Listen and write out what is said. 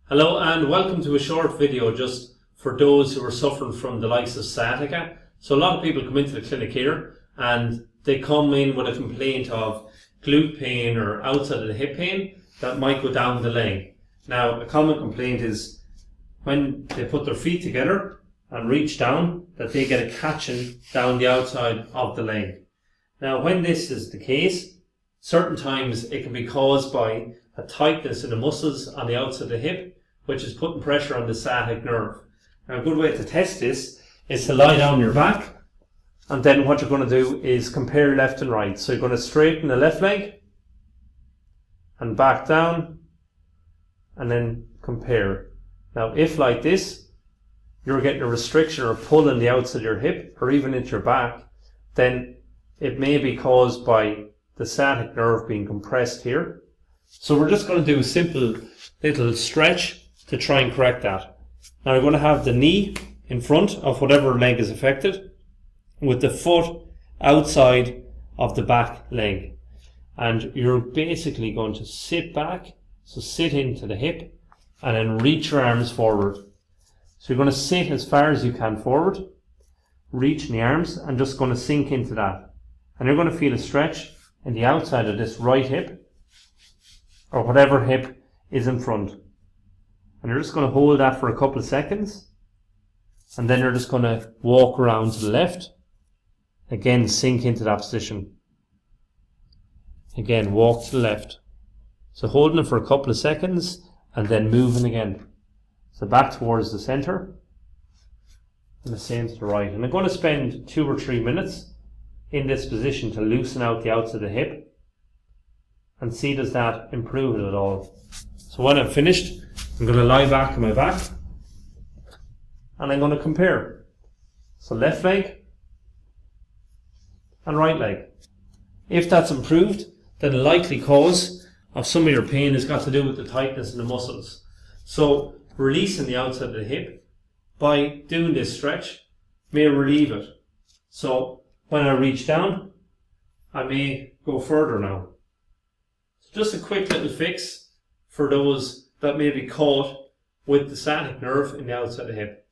Hello and welcome to a short video just for those who are suffering from the likes of sciatica. So a lot of people come into the clinic here and they come in with a complaint of glute pain or outside of the hip pain that might go down the leg. Now a common complaint is when they put their feet together and reach down that they get a catching down the outside of the leg. Now when this is the case, certain times it can be caused by a tightness in the muscles on the outside of the hip, which is putting pressure on the sciatic nerve. Now a good way to test this is to lie down on your back, and then what you're going to do is compare left and right. So you're going to straighten the left leg and back down and then compare. Now if like this you're getting a restriction or pull in the outside of your hip or even into your back, then it may be caused by the sciatic nerve being compressed here. So we're just going to do a simple little stretch to try and correct that. Now we're going to have the knee in front of whatever leg is affected with the foot outside of the back leg. And you're basically going to sit back, so sit into the hip and then reach your arms forward. So you're going to sit as far as you can forward, reach in the arms and just going to sink into that. And you're going to feel a stretch in the outside of this right hip or whatever hip is in front. And you're just going to hold that for a couple of seconds, and then you're just going to walk around to the left, again sink into that position, again walk to the left. So holding it for a couple of seconds and then moving again. So back towards the center and the same to the right. And I'm going to spend 2 or 3 minutes in this position to loosen out the outside of the hip and see does that improve it at all. So when I'm finished, I'm going to lie back on my back and I'm going to compare. So left leg and right leg. If that's improved, then the likely cause of some of your pain has got to do with the tightness in the muscles. So releasing the outside of the hip by doing this stretch may relieve it. So when I reach down, I may go further now. So just a quick little fix for those that may be caught with the sciatic nerve in the outside of the hip.